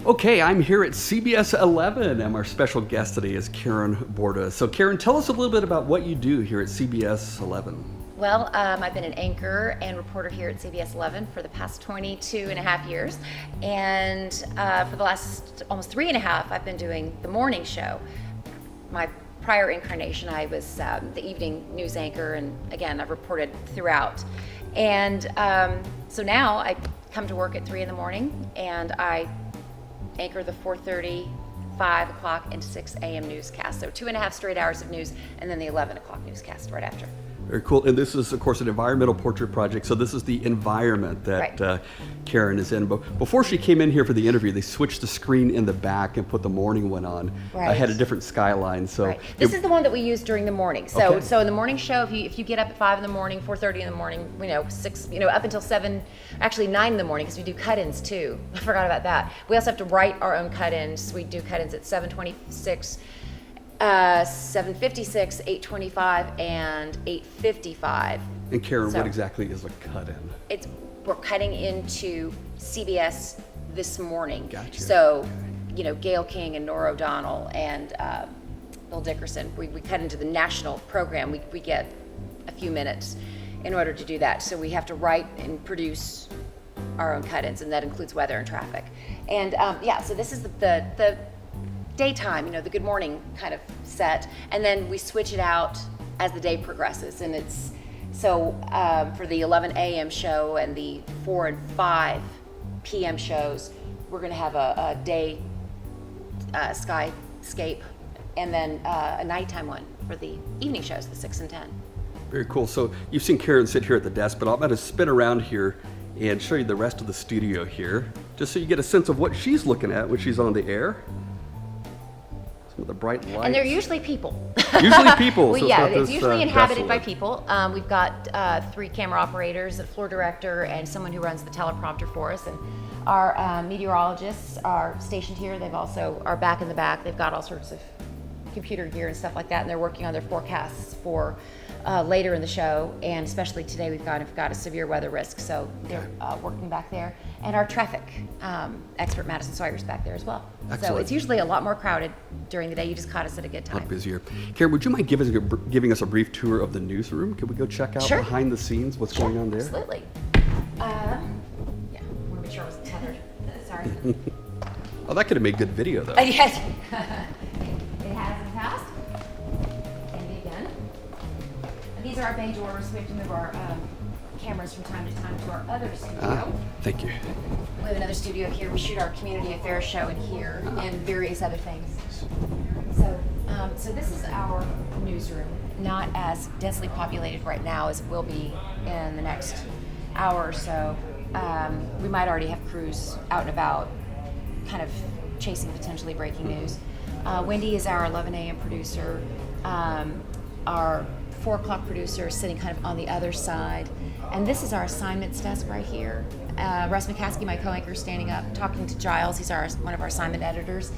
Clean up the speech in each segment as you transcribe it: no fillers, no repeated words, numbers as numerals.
Okay, I'm here at CBS 11, and our special guest today is Karen Borda. So, Karen, tell us a little bit about what you do here at CBS 11. Well, I've been an anchor and reporter here at CBS 11 for the past 22 and a half years. And for the last almost 3.5, I've been doing the morning show. My prior incarnation, I was the evening news anchor, and again, I've reported throughout. And so now I come to work at 3 in the morning, and I anchor the 4:30, 5 o'clock, and 6 a.m. newscast. So 2.5 straight hours of news, and then the 11 o'clock newscast right after. Very cool. And this is, of course, an environmental portrait project. So this is the environment that Right. Karen is in. But before she came in here for the interview, they switched the screen in the back and put the morning one on. I Right. had a different skyline. So Right. This is the one that we use during the morning. So, Okay. so in the morning show, if you get up at 5 in the morning, 4:30 in the morning, 6, up until 7, actually 9 in the morning, because we do cut-ins too. I forgot about that. We also have to write our own cut-ins. We do cut-ins at 7:26. 7:56, 8:25, and 8:55. And Karen, So- what exactly is a cut-in? We're cutting into CBS This Morning. Gotcha. So, Gayle King and Nora O'Donnell and Bill Dickerson, we cut into the national program. We get a few minutes in order to do that. So we have to write and produce our own cut-ins, and that includes weather and traffic. And so this is the daytime, the good morning kind of set, and then we switch it out as the day progresses. And it's so for the 11 a.m. show and the 4 and 5 p.m. shows, we're going to have a day skyscape, and then a nighttime one for the evening shows, the 6 and 10. Very cool. So you've seen Karen sit here at the desk, but I'm going to spin around here and show you the rest of the studio here, just so you get a sense of what she's looking at when she's on the air. Some of the bright lights. And they're usually people. Usually people. Well, so yeah, not it's this, usually inhabited by desolate. people. We've got 3 camera operators, a floor director, and someone who runs the teleprompter for us. And our meteorologists are stationed here. They've also are back in the back. They've got all sorts of computer gear and stuff like that, and they're working on their forecasts for later in the show. And especially today, we've got a severe weather risk, so they're working back there. And our traffic expert, Madison Sawyer's back there as well. So Excellent. it's usually a lot more crowded during the day. You just caught us at a good A lot time. busier. Karen, would you mind giving us a brief tour of the newsroom? Can we go check out Sure. behind the scenes what's going on there? Absolutely. Yeah, want to make sure I was tethered. Sorry. Oh, that could have made good video, though. Yes. It has in the past. And again. And these are our bay doors. We have to move our cameras from time to time to our other studio. Thank you. We have another studio here. We shoot our community affairs show in here and various other things. So this is our newsroom. Not as densely populated right now as it will be in the next hour or so. We might already have crews out and about, kind of chasing potentially breaking news. Wendy is our 11 a.m. producer. Our 4 o'clock producer is sitting kind of on the other side. And this is our assignments desk right here. Russ McCaskey, my co-anchor, is standing up talking to Giles. He's one of our assignment editors.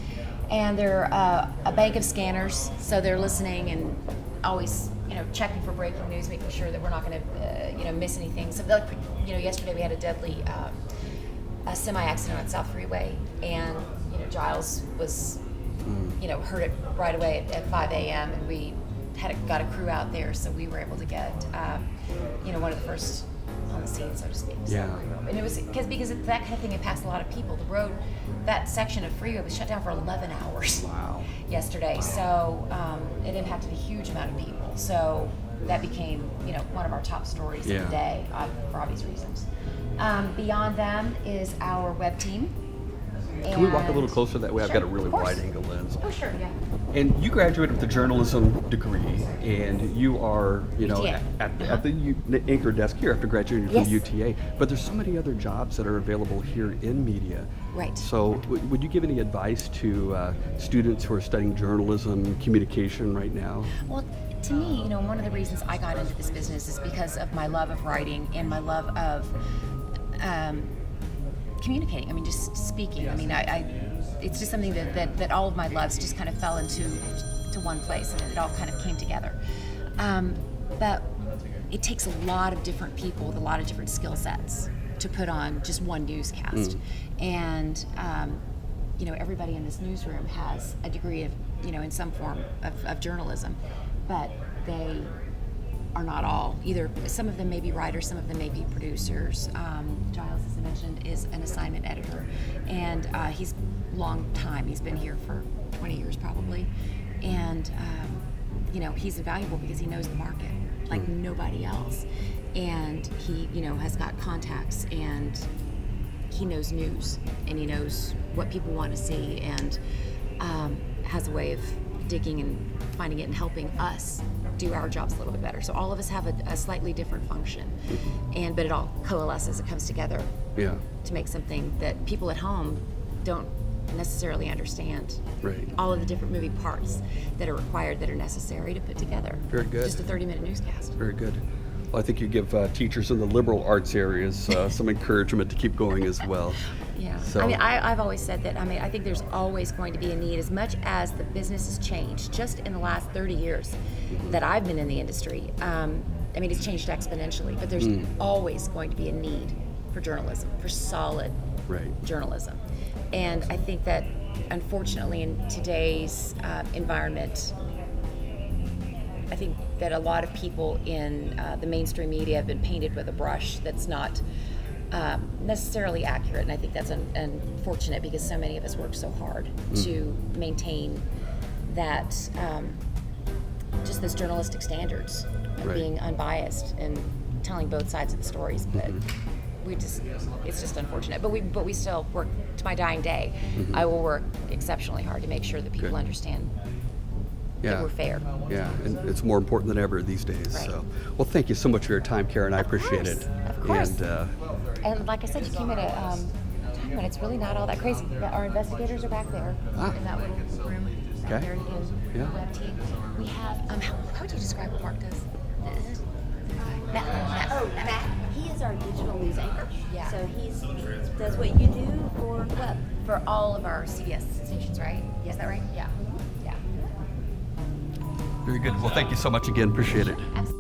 And they're a bank of scanners, so they're listening and always, checking for breaking news, making sure that we're not going to, miss anything. So, yesterday we had a deadly semi-accident on South Freeway, and Giles was, heard it right away at 5 a.m. and we got a crew out there, so we were able to get, one of the first on the scene, so to speak. Yeah. And it was because that kind of thing impacts a lot of people. The road, that section of freeway was shut down for 11 hours. Wow. Yesterday, so it impacted a huge amount of people. So that became, one of our top stories of the day, for obvious reasons. Beyond them is our web team. Can we walk a little closer that way? I've Sure, got a really of course. wide angle lens. Oh, sure, yeah. And you graduated with a journalism degree, and you are, UTA. at the anchor desk here after graduating Yes. from UTA. But there's so many other jobs that are available here in media. Right. So would you give any advice to students who are studying journalism, communication right now? Well, to me, one of the reasons I got into this business is because of my love of writing and my love of communicating. I mean, just speaking. I mean, it's just something that all of my loves just kind of fell into one place, and it all kind of came together. But it takes a lot of different people with a lot of different skill sets to put on just one newscast. And you know, everybody in this newsroom has a degree of, you know, in some form of journalism, but they are not all. Either some of them may be writers, some of them may be producers. Giles, as I mentioned, is an assignment editor, and he's long time. He's been here for 20 years probably, and you know, he's invaluable because he knows the market like nobody else, and he, you know, has got contacts, and he knows news, and he knows what people want to see, and has a way of digging and finding it and helping us do our jobs a little bit better. So all of us have a slightly different function, but it all coalesces, it comes together Yeah. to make something that people at home don't necessarily understand. Right. All of the different moving parts that are required, that are necessary to put together. Very good. Just a 30-minute newscast. Very good. Well, I think you give teachers in the liberal arts areas some encouragement to keep going as well. Yeah. So- I mean, I've always said that. I mean, I think there's always going to be a need, as much as the business has changed just in the last 30 years that I've been in the industry. I mean, it's changed exponentially, but there's always going to be a need for journalism, for solid Right. journalism. And I think that, unfortunately, in today's environment, I think that a lot of people in the mainstream media have been painted with a brush that's not necessarily accurate, and I think that's unfortunate because so many of us work so hard to maintain that, just those journalistic standards of Right. being unbiased and telling both sides of the stories. But it's just unfortunate. But we still work to my dying day. I will work exceptionally hard to make sure that people Good. understand that Yeah. we're fair. Yeah, and it's more important than ever these days. Right. So, well, thank you so much for your time, Karen. I appreciate course, it. of course. And And like I said, you came at a time when it's really not all that crazy. Our investigators are back there in that little room back Okay. there in Yeah. Lab T. We have, how would you describe what Mark does? Matt. Oh, Matt, he is our digital news anchor. Yeah. So he does what you do for the web. For all of our CBS stations, right? Is that right? Yeah. Yeah. very good. Well, thank you so much again. Appreciate it. Absolutely.